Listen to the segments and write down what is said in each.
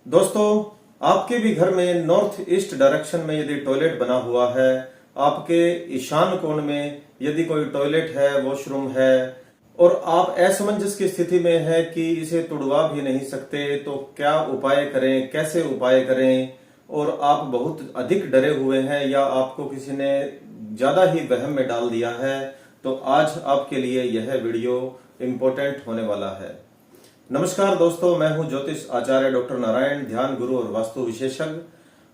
दोस्तों, आपके भी घर में नॉर्थ ईस्ट डायरेक्शन में यदि टॉयलेट बना हुआ है, आपके ईशान कोण में यदि कोई टॉयलेट है, वॉशरूम है और आप असमंजस की स्थिति में है कि इसे तुड़वा भी नहीं सकते, तो क्या उपाय करें, कैसे उपाय करें? और आप बहुत अधिक डरे हुए हैं या आपको किसी ने ज्यादा ही वहम में डाल दिया है, तो आज आपके लिए यह वीडियो इम्पोर्टेंट होने वाला है। नमस्कार दोस्तों, मैं हूं ज्योतिष आचार्य डॉक्टर नारायण, ध्यान गुरु और वास्तु विशेषज्ञ।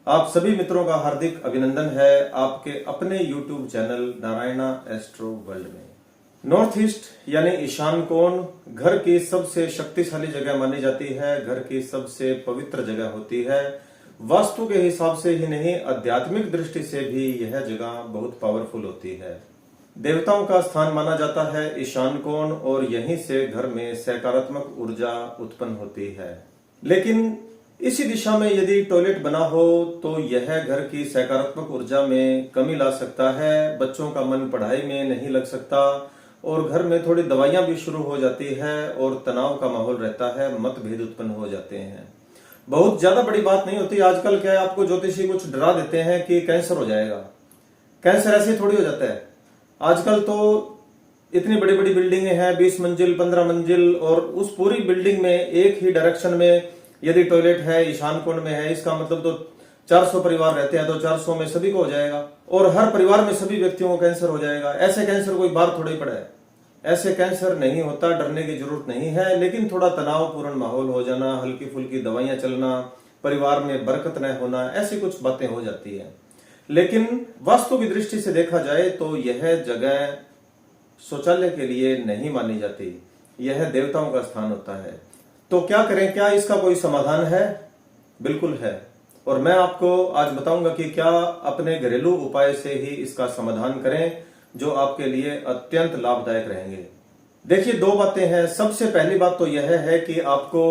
आप सभी मित्रों का हार्दिक अभिनंदन है आपके अपने YouTube channel Narayana astro world में। नॉर्थ ईस्ट यानी ईशान कोण घर की सबसे शक्तिशाली जगह मानी जाती है, घर की सबसे पवित्र जगह होती है। वास्तु के हिसाब से ही नहीं, आध्यात्मिक दृष्टि से भी यह जगह बहुत पावरफुल होती है। देवताओं का स्थान माना जाता है ईशान कोण और यहीं से घर में सकारात्मक ऊर्जा उत्पन्न होती है। लेकिन इसी दिशा में यदि टॉयलेट बना हो तो यह घर की सकारात्मक ऊर्जा में कमी ला सकता है, बच्चों का मन पढ़ाई में नहीं लग सकता और घर में थोड़ी दवाइयां भी शुरू हो जाती है और तनाव का माहौल रहता है, मतभेद उत्पन्न हो जाते हैं। बहुत ज्यादा बड़ी बात नहीं होती। आजकल क्या है, आपको ज्योतिषी कुछ डरा देते हैं कि कैंसर हो जाएगा। कैंसर ऐसे थोड़ी हो जाता है। आजकल तो इतनी बड़ी बड़ी बिल्डिंगें हैं, 20 मंजिल 15 मंजिल, और उस पूरी बिल्डिंग में एक ही डायरेक्शन में यदि टॉयलेट है, ईशान कोण में है, इसका मतलब तो 400 परिवार रहते हैं, तो 400 में सभी को हो जाएगा और हर परिवार में सभी व्यक्तियों को कैंसर हो जाएगा। ऐसे कैंसर कोई बाहर थोड़ा ही पड़ा है। ऐसे कैंसर नहीं होता, डरने की जरूरत नहीं है। लेकिन थोड़ा तनावपूर्ण माहौल हो जाना, हल्की फुल्की दवाइयां चलना, परिवार में बरकत न होना, ऐसी कुछ बातें हो जाती है। लेकिन वास्तु की दृष्टि से देखा जाए तो यह जगह शौचालय के लिए नहीं मानी जाती, यह देवताओं का स्थान होता है। तो क्या करें, क्या इसका कोई समाधान है? बिल्कुल है, और मैं आपको आज बताऊंगा कि क्या अपने घरेलू उपाय से ही इसका समाधान करें, जो आपके लिए अत्यंत लाभदायक रहेंगे। देखिए, दो बातें हैं। सबसे पहली बात तो यह है कि आपको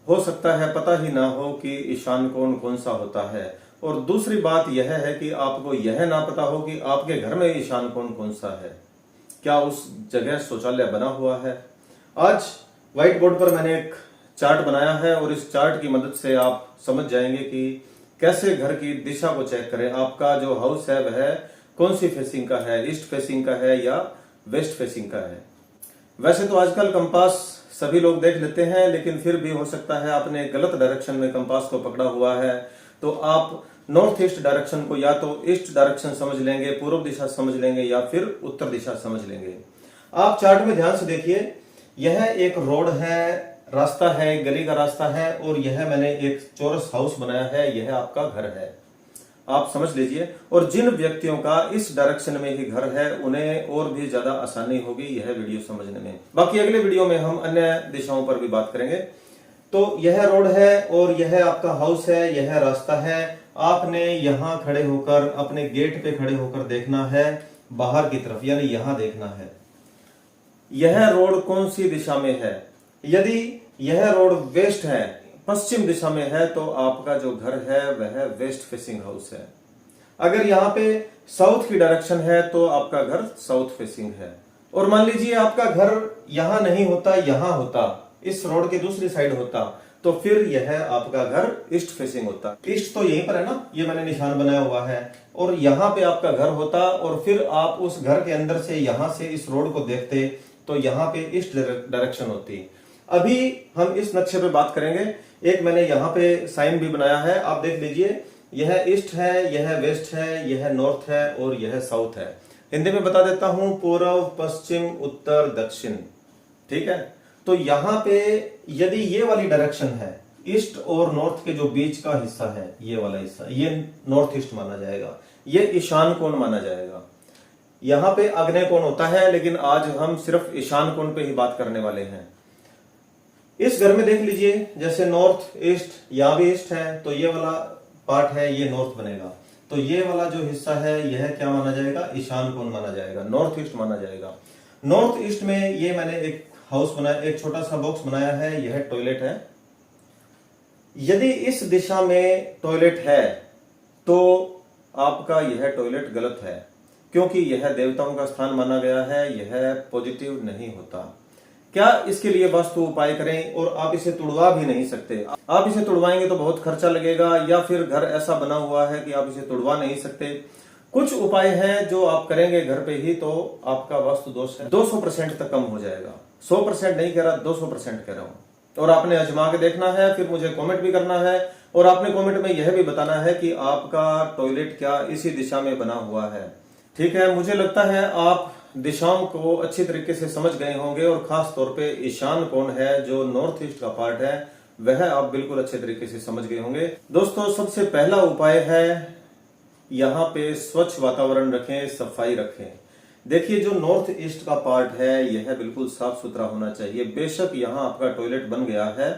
हो सकता है पता ही ना हो कि ईशान कोण कौन सा होता है, और दूसरी बात यह है कि आपको यह ना पता हो कि आपके घर में ईशान कोण कौन सा है, क्या उस जगह शौचालय बना हुआ है। आज व्हाइट बोर्ड पर मैंने एक चार्ट बनाया है और इस चार्ट की मदद से आप समझ जाएंगे कि कैसे घर की दिशा को चेक करें। आपका जो हाउस है वह कौन सी फेसिंग का है, ईस्ट फेसिंग का है या वेस्ट फेसिंग का है। वैसे तो आजकल कंपास सभी लोग देख लेते हैं, लेकिन फिर भी हो सकता है आपने गलत डायरेक्शन में कंपास को पकड़ा हुआ है, तो आप नॉर्थ ईस्ट डायरेक्शन को या तो ईस्ट डायरेक्शन समझ लेंगे, पूर्व दिशा समझ लेंगे या फिर उत्तर दिशा समझ लेंगे। आप चार्ट में ध्यान से देखिए, यह एक रोड है, रास्ता है, गली का रास्ता है, और यह मैंने एक चौरस हाउस बनाया है, यह आपका घर है। आप समझ लीजिए। और जिन व्यक्तियों का इस डायरेक्शन में ही घर है, उन्हें और भी ज्यादा आसानी होगी यह वीडियो समझने में। बाकी अगले वीडियो में हम अन्य दिशाओं पर भी बात करेंगे। तो यह रोड है और यह आपका हाउस है, यह रास्ता है। आपने यहां खड़े होकर, अपने गेट पे खड़े होकर देखना है बाहर की तरफ, यानी यहां देखना है यह रोड कौन सी दिशा में है। यदि यह रोड वेस्ट है, पश्चिम दिशा में है, तो आपका जो घर है वह वेस्ट फेसिंग हाउस है। अगर यहाँ पे साउथ की डायरेक्शन है तो आपका घर साउथ फेसिंग है। और मान लीजिए आपका घर यहां नहीं होता, यहां होता, इस रोड की दूसरी साइड होता, तो फिर यह आपका घर ईस्ट फेसिंग होता। ईस्ट तो यहीं पर है ना, ये मैंने निशान बनाया हुआ है, और यहाँ पे आपका घर होता, और फिर आप उस घर के अंदर से यहां से इस रोड को देखते तो यहाँ पे ईस्ट डायरेक्शन होती। अभी हम इस नक्शे पे बात करेंगे। एक मैंने यहाँ पे साइन भी बनाया है, आप देख लीजिए। यह ईस्ट है, यह वेस्ट है, यह नॉर्थ है और यह साउथ है। हिंदी में बता देता हूं, पूर्व, पश्चिम, उत्तर, दक्षिण। ठीक है। तो यहाँ पे यदि ये वाली डायरेक्शन है, ईस्ट और नॉर्थ के जो बीच का हिस्सा है, ये वाला हिस्सा, ये नॉर्थ ईस्ट माना जाएगा, ये ईशान कोण माना जाएगा। यहाँ पे आग्नेय कोण होता है, लेकिन आज हम सिर्फ ईशान कोण पे ही बात करने वाले हैं। इस घर में देख लीजिए, जैसे नॉर्थ ईस्ट, यहां भी ईस्ट है, तो ये वाला पार्ट है, ये नॉर्थ बनेगा। तो ये वाला जो हिस्सा है यह क्या माना जाएगा, ईशान कोण माना जाएगा, नॉर्थ ईस्ट माना जाएगा। नॉर्थ ईस्ट में ये मैंने एक हाउस बनाया, एक छोटा सा बॉक्स बनाया है, यह टॉयलेट है। यदि इस दिशा में टॉयलेट है तो आपका यह टॉयलेट गलत है, क्योंकि यह देवताओं का स्थान माना गया है, यह पॉजिटिव नहीं होता। क्या इसके लिए वास्तु उपाय करें, और आप इसे तुड़वा भी नहीं सकते। आप इसे तुड़वाएंगे तो बहुत खर्चा लगेगा, या फिर घर ऐसा बना हुआ है कि आप इसे तुड़वा नहीं सकते। कुछ उपाय हैं जो आप करेंगे घर पे ही तो आपका वास्तु दोष है 200% तक कम हो जाएगा। 100% नहीं कह रहा, 200% कह रहा हूं। और आपने आजमा के देखना है, फिर मुझे कमेंट भी करना है, और आपने कमेंट में यह भी बताना है कि आपका टॉयलेट क्या इसी दिशा में बना हुआ है। ठीक है, मुझे लगता है आप दिशाओं को अच्छी तरीके से समझ गए होंगे, और खास तौर पे ईशान कोण है जो नॉर्थ ईस्ट का पार्ट है वह आप बिल्कुल अच्छे तरीके से समझ गए होंगे। दोस्तों, सबसे पहला उपाय है यहाँ पे स्वच्छ वातावरण रखें, सफाई रखें। देखिए, जो नॉर्थ ईस्ट का पार्ट है यह बिल्कुल साफ सुथरा होना चाहिए। बेशक यहाँ आपका टॉयलेट बन गया है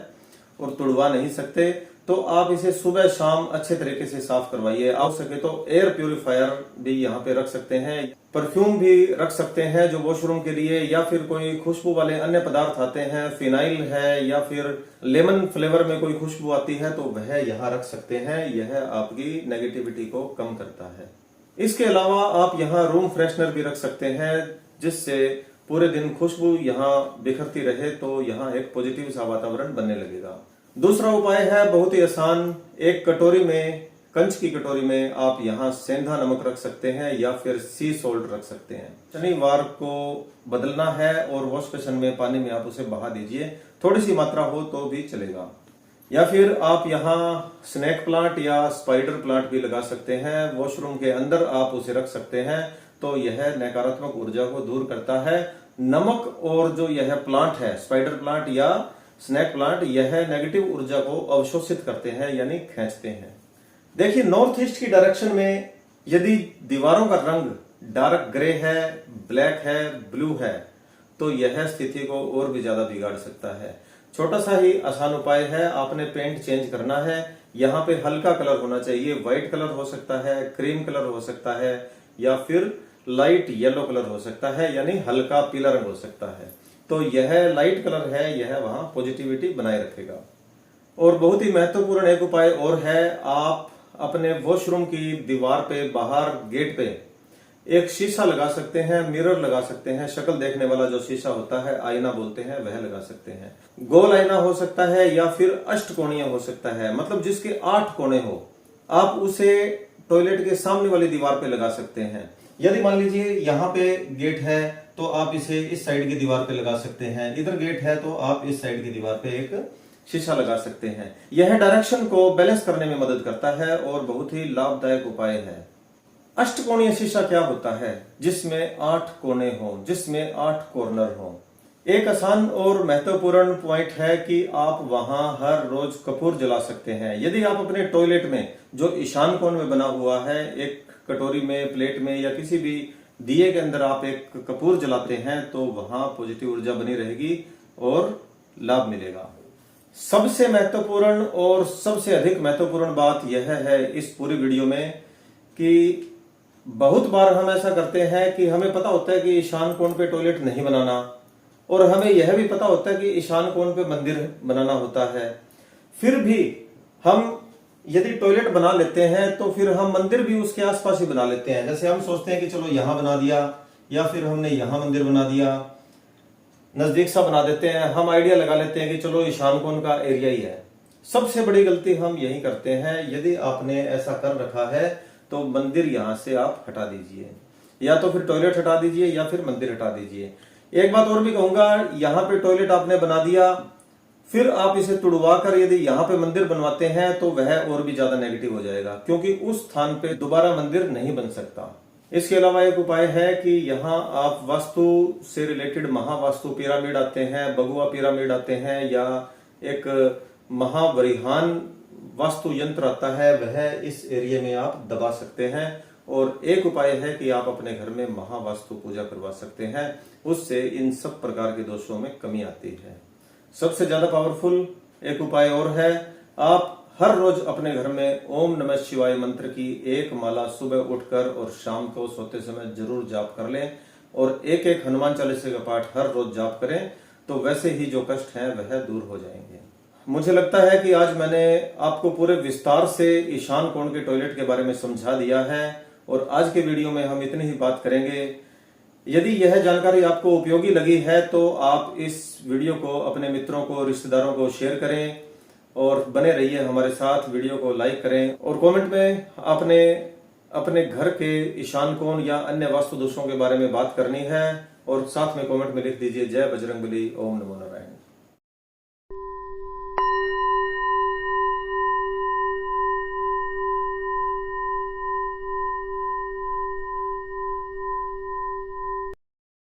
और तुड़वा नहीं सकते, तो आप इसे सुबह शाम अच्छे तरीके से साफ करवाइए। आप सके तो एयर प्यूरिफायर भी यहाँ पे रख सकते हैं, परफ्यूम भी रख सकते हैं जो वॉशरूम के लिए, या फिर कोई खुशबू वाले अन्य पदार्थ आते हैं, फिनाइल है या फिर लेमन फ्लेवर में कोई खुशबू आती है तो वह यहाँ रख सकते हैं। यह आपकी नेगेटिविटी को कम करता है। इसके अलावा आप यहाँ रूम फ्रेशनर भी रख सकते हैं, जिससे पूरे दिन खुशबू यहाँ बिखरती रहे, तो यहाँ एक पॉजिटिव सा वातावरण बनने लगेगा। दूसरा उपाय है बहुत ही आसान। एक कटोरी में, कंच की कटोरी में आप यहाँ सेंधा नमक रख सकते हैं या फिर सी सॉल्ट रख सकते हैं। शनिवार को बदलना है और वॉश बेसिन में पानी में आप उसे बहा दीजिए, थोड़ी सी मात्रा हो तो भी चलेगा। या फिर आप यहाँ स्नेक प्लांट या स्पाइडर प्लांट भी लगा सकते हैं, वॉशरूम के अंदर आप उसे रख सकते हैं, तो यह नकारात्मक ऊर्जा को दूर करता है। नमक और जो यह प्लांट है, स्पाइडर प्लांट या स्नेक प्लांट, यह नेगेटिव ऊर्जा को अवशोषित करते हैं यानी खींचते हैं। देखिए, नॉर्थ ईस्ट की डायरेक्शन में यदि दीवारों का रंग डार्क ग्रे है, ब्लैक है, ब्लू है, तो यह स्थिति को और भी ज्यादा बिगाड़ सकता है। छोटा सा ही आसान उपाय है, आपने पेंट चेंज करना है। यहाँ पे हल्का कलर होना चाहिए, व्हाइट कलर हो सकता है, क्रीम कलर हो सकता है, या फिर लाइट येलो कलर हो सकता है, यानी हल्का पीला रंग हो सकता है। तो यह लाइट कलर है, यह वहां पॉजिटिविटी बनाए रखेगा। और बहुत ही महत्वपूर्ण एक उपाय और है, आप अपने वॉशरूम की दीवार पे, बाहर गेट पे एक शीशा लगा सकते हैं, मिरर लगा सकते हैं। शक्ल देखने वाला जो शीशा होता है, आईना बोलते हैं, वह लगा सकते हैं। गोल आईना हो सकता है या फिर अष्टकोणीय हो सकता है, मतलब जिसके 8 कोने हो। आप उसे टॉयलेट के सामने वाली दीवार पे लगा सकते हैं। यदि मान लीजिए यहाँ पे गेट है तो आप इसे इस साइड की दीवार पे लगा सकते हैं, इधर गेट है तो आप इस साइड की दीवार पे एक शीशा लगा सकते हैं। यह डायरेक्शन को बैलेंस करने में मदद करता है और बहुत ही लाभदायक उपाय है। अष्टकोणीय शीशा क्या होता है? जिसमें 8 कोने हो, जिसमें 8 कॉर्नर हो। एक आसान और महत्वपूर्ण पॉइंट है कि आप वहां हर रोज कपूर जला सकते हैं। यदि आप अपने टॉयलेट में जो ईशान कोण में बना हुआ है, एक कटोरी में, प्लेट में या किसी भी दिए के अंदर आप एक कपूर जलाते हैं, तो वहां पॉजिटिव ऊर्जा बनी रहेगी और लाभ मिलेगा। सबसे महत्वपूर्ण और सबसे अधिक महत्वपूर्ण बात यह है इस पूरी वीडियो में कि बहुत बार हम ऐसा करते हैं कि हमें पता होता है कि ईशान कोण पे टॉयलेट नहीं बनाना, और हमें यह भी पता होता है कि ईशान कोण पे मंदिर बनाना होता है। फिर भी हम यदि टॉयलेट बना लेते हैं तो फिर हम मंदिर भी उसके आसपास ही बना लेते हैं। जैसे हम सोचते हैं कि चलो यहां बना दिया, या फिर हमने यहां मंदिर बना दिया, नजदीक सा बना देते हैं। हम आइडिया लगा लेते हैं कि चलो ईशान कोण का एरिया ही है। सबसे बड़ी गलती हम यही करते हैं। यदि आपने ऐसा कर रखा है तो मंदिर यहां से आप हटा दीजिए, या तो फिर टॉयलेट हटा दीजिए या फिर मंदिर हटा दीजिए। एक बात और भी कहूंगा, यहाँ पे टॉयलेट आपने बना दिया, फिर आप इसे तुड़वा कर यदि यहाँ पे मंदिर बनवाते हैं तो वह और भी ज्यादा नेगेटिव हो जाएगा, क्योंकि उस स्थान पे दोबारा मंदिर नहीं बन सकता। इसके अलावा एक उपाय है कि यहाँ आप वास्तु से रिलेटेड महावास्तु पिरामिड आते हैं, बगुआ पिरामिड आते हैं, या एक महावरिहान वास्तु यंत्र आता है, वह इस एरिया में आप दबा सकते हैं। और एक उपाय है कि आप अपने घर में महावास्तु पूजा करवा सकते हैं, उससे इन सब प्रकार के दोषों में कमी आती है। सबसे ज्यादा पावरफुल एक उपाय और है, आप हर रोज अपने घर में ओम नमः शिवाय मंत्र की एक माला सुबह उठकर और शाम को सोते समय जरूर जाप कर लें, और एक हनुमान चालीसा का पाठ हर रोज जाप करें, तो वैसे ही जो कष्ट हैं वह दूर हो जाएंगे। मुझे लगता है कि आज मैंने आपको पूरे विस्तार से ईशान कोण के टॉयलेट के बारे में समझा दिया है, और आज के वीडियो में हम इतनी ही बात करेंगे यदि यह जानकारी आपको उपयोगी लगी है तो आप इस वीडियो को अपने मित्रों को, रिश्तेदारों को शेयर करें और बने रहिए हमारे साथ। वीडियो को लाइक करें और कमेंट में आपने अपने घर के ईशान कोण या अन्य वास्तु दोषों के बारे में बात करनी है और साथ में कमेंट में लिख दीजिए जय बजरंगबली, ओम नमो नारायण।